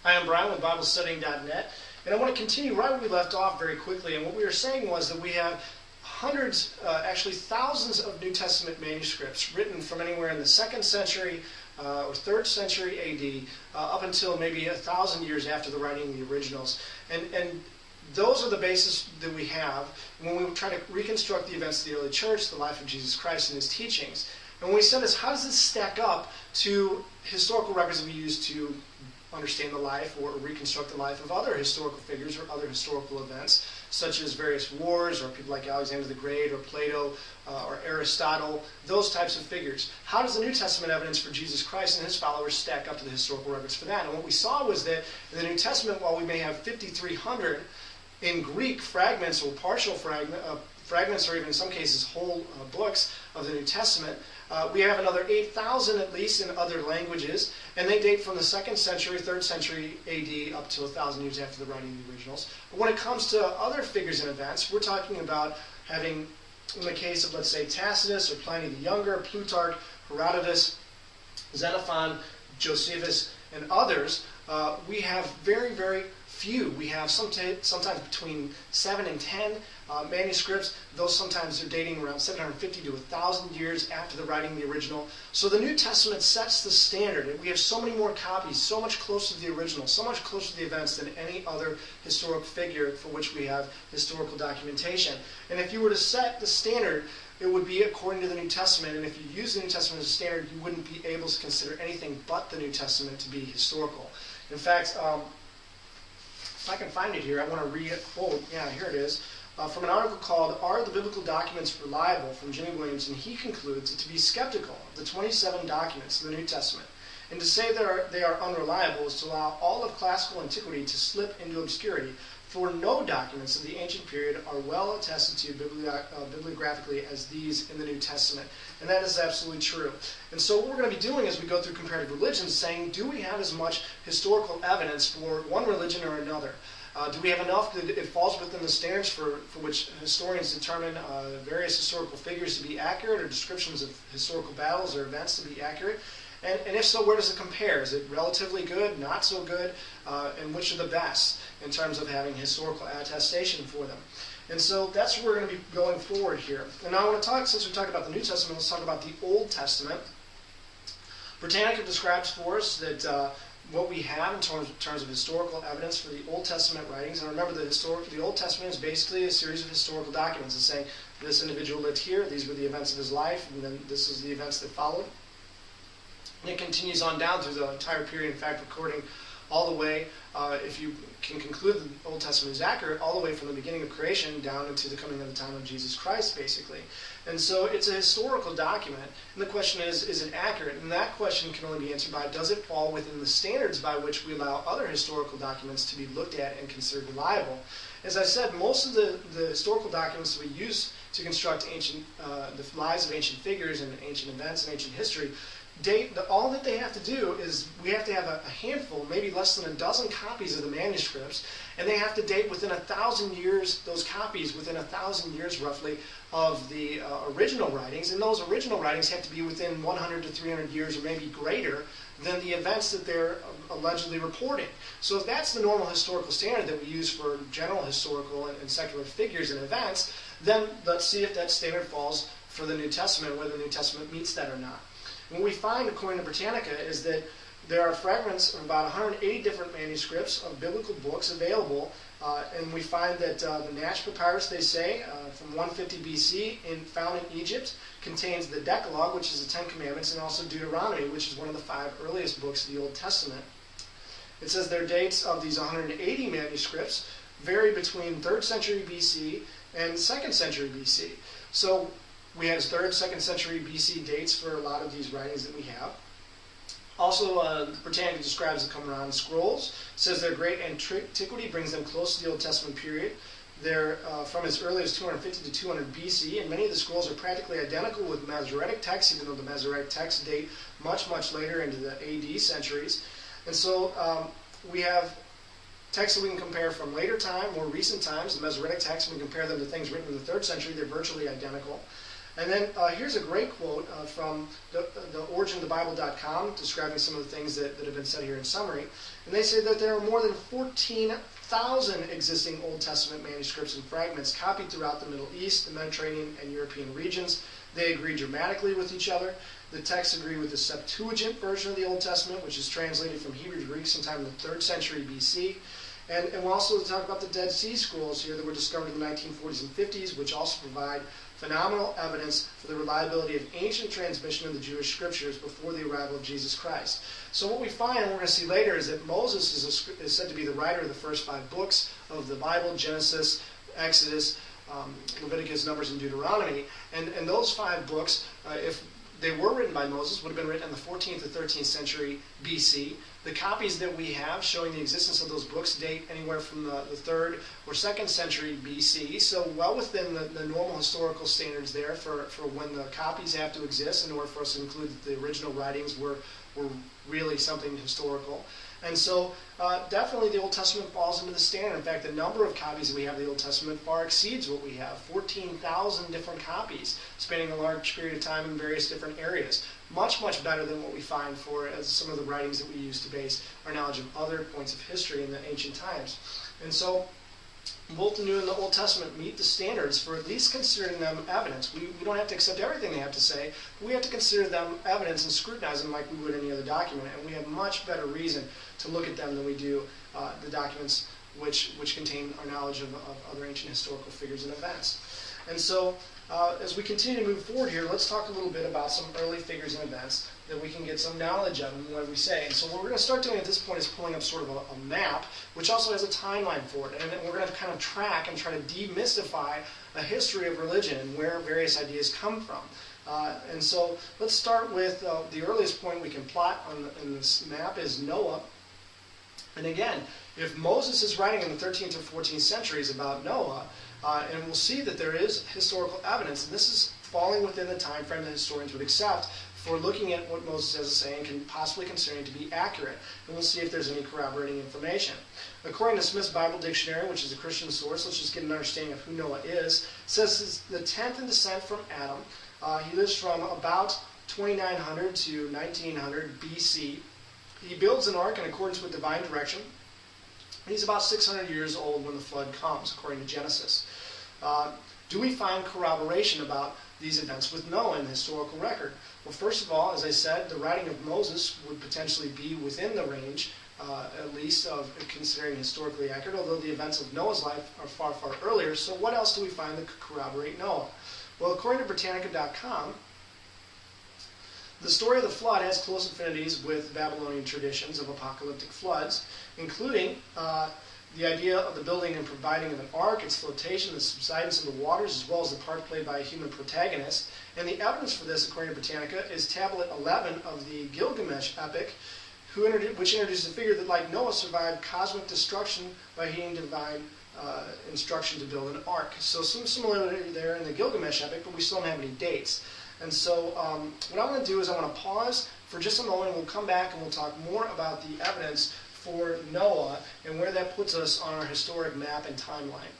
Hi, I'm Brian with BibleStudying.net, and I want to continue right where we left off very quickly. And what we were saying was that we have hundreds, actually thousands of New Testament manuscripts written from anywhere in the 2nd century or 3rd century AD up until maybe 1,000 years after the writing of the originals. And those are the basis that we have when we try to reconstruct the events of the early church, the life of Jesus Christ and his teachings. And when we said this, how does this stack up to historical records that we use to understand the life or reconstruct the life of other historical figures or other historical events, such as various wars or people like Alexander the Great or Plato or Aristotle, those types of figures? How does the New Testament evidence for Jesus Christ and his followers stack up to the historical records for that? And what we saw was that in the New Testament, while we may have 5,300 in Greek fragments or partial fragments, or even in some cases whole books of the New Testament, we have another 8,000 at least in other languages, and they date from the 2nd century, 3rd century AD up to 1,000 years after the writing of the originals. But when it comes to other figures and events, we're talking about having, in the case of, let's say, Tacitus or Pliny the Younger, Plutarch, Herodotus, Xenophon, Josephus, and others, we have very, very few. We have sometimes between 7 and 10 manuscripts. Those sometimes are dating around 750 to 1,000 years after the writing of the original. So the New Testament sets the standard, and we have so many more copies, so much closer to the original, so much closer to the events than any other historic figure for which we have historical documentation. And if you were to set the standard, it would be according to the New Testament, and if you use the New Testament as a standard, you wouldn't be able to consider anything but the New Testament to be historical. In fact, if I can find it here, I want to read it. Oh, yeah, here it is. From an article called "Are the Biblical Documents Reliable?" from Jimmy Williams, and he concludes that to be skeptical of the 27 documents of the New Testament and to say they are unreliable is to allow all of classical antiquity to slip into obscurity, for no documents of the ancient period are well attested to bibliographically as these in the New Testament. And that is absolutely true. And so what we're going to be doing as we go through comparative religions, saying, do we have as much historical evidence for one religion or another? Do we have enough that it falls within the standards for which historians determine various historical figures to be accurate, or descriptions of historical battles or events to be accurate? And if so, where does it compare? Is it relatively good, not so good, and which are the best in terms of having historical attestation for them? And so that's where we're going to be going forward here. And now I want to talk, since we talked about the New Testament, let's talk about the Old Testament. Britannica describes for us that what we have in terms of historical evidence for the Old Testament writings. And remember, the Old Testament is basically a series of historical documents. It's saying this individual lived here, these were the events of his life, and then this is the events that followed. And it continues on down through the entire period, in fact, recording all the way, if you can conclude the Old Testament is accurate, all the way from the beginning of creation down into the coming of the time of Jesus Christ, basically. And so it's a historical document, and the question is it accurate? And that question can only be answered by, does it fall within the standards by which we allow other historical documents to be looked at and considered reliable? As I said, most of the historical documents we use to construct the lives of ancient figures and ancient events and ancient history all that they have to do is we have to have a handful, maybe less than a dozen copies of the manuscripts, and they have to date within 1,000 years, those copies within 1,000 years roughly of the original writings, and those original writings have to be within 100 to 300 years or maybe greater than the events that they're allegedly reporting. So if that's the normal historical standard that we use for general historical and secular figures and events, then let's see if that standard falls for the New Testament, whether the New Testament meets that or not. What we find, according to Britannica, is that there are fragments of about 180 different manuscripts of biblical books available, and we find that the Nash Papyrus, they say, from 150 BC, found in Egypt, contains the Decalogue, which is the Ten Commandments, and also Deuteronomy, which is one of the 5 earliest books of the Old Testament. It says their dates of these 180 manuscripts vary between 3rd century BC and 2nd century BC. So we have 3rd, 2nd century BC dates for a lot of these writings that we have. Also, Britannica describes the Qumran scrolls. Says their great antiquity brings them close to the Old Testament period. They're from as early as 250 to 200 BC, and many of the scrolls are practically identical with Masoretic texts, even though the Masoretic texts date much, much later into the AD centuries. And so we have texts that we can compare from later time, more recent times. The Masoretic texts, we compare them to things written in the 3rd century. They're virtually identical. And then here's a great quote from the originofthebible.com describing some of the things that have been said here in summary. And they say that there are more than 14,000 existing Old Testament manuscripts and fragments copied throughout the Middle East, the Mediterranean, and European regions. They agree dramatically with each other. The texts agree with the Septuagint version of the Old Testament, which is translated from Hebrew to Greek sometime in the 3rd century BC. And we'll also talk about the Dead Sea Scrolls here that were discovered in the 1940s and 50s, which also provide phenomenal evidence for the reliability of ancient transmission of the Jewish scriptures before the arrival of Jesus Christ. So what we find, and we're going to see later, is that Moses is said to be the writer of the first 5 books of the Bible: Genesis, Exodus, Leviticus, Numbers, and Deuteronomy. And those 5 books, if they were written by Moses, would have been written in the 14th or 13th century BC. The copies that we have showing the existence of those books date anywhere from the 3rd or 2nd century BC, so well within the normal historical standards there for when the copies have to exist in order for us to include that the original writings were really something historical. And so definitely the Old Testament falls into the standard. In fact, the number of copies that we have of the Old Testament far exceeds what we have. 14,000 different copies spanning a large period of time in various different areas. Much, much better than what we find for as some of the writings that we use to base our knowledge of other points of history in the ancient times. And so both the New and the Old Testament meet the standards for at least considering them evidence. We don't have to accept everything they have to say, but we have to consider them evidence and scrutinize them like we would any other document. And we have much better reason to look at them than we do the documents which contain our knowledge of other ancient historical figures and events. And so as we continue to move forward here, let's talk a little bit about some early figures and events that we can get some knowledge of in what we say. And so what we're going to start doing at this point is pulling up sort of a map, which also has a timeline for it. And we're going to kind of track and try to demystify a history of religion and where various ideas come from. And so let's start with the earliest point we can plot in this map is Noah. And again, if Moses is writing in the 13th or 14th centuries about Noah, and we'll see that there is historical evidence, and this is falling within the time frame that historians would accept for looking at what Moses has to say and can possibly considering to be accurate. And we'll see if there's any corroborating information. According to Smith's Bible Dictionary, which is a Christian source, let's just get an understanding of who Noah is. It says he's the 10th in descent from Adam. He lives from about 2900 to 1900 BC. He builds an ark in accordance with divine direction. He's about 600 years old when the flood comes, according to Genesis. Do we find corroboration about these events with Noah in the historical record? Well, first of all, as I said, the writing of Moses would potentially be within the range, at least, of considering historically accurate, although the events of Noah's life are far, far earlier. So what else do we find that could corroborate Noah? Well, according to Britannica.com, the story of the flood has close affinities with Babylonian traditions of apocalyptic floods, including the idea of the building and providing of an ark, its flotation, the subsidence of the waters, as well as the part played by a human protagonist. And the evidence for this, according to Britannica, is tablet 11 of the Gilgamesh epic, which introduces a figure that, like Noah, survived cosmic destruction by heeding divine instruction to build an ark. So some similarity there in the Gilgamesh epic, but we still don't have any dates. And so what I'm going to do is I'm going to pause for just a moment, and we'll come back and we'll talk more about the evidence for Noah and where that puts us on our historic map and timeline.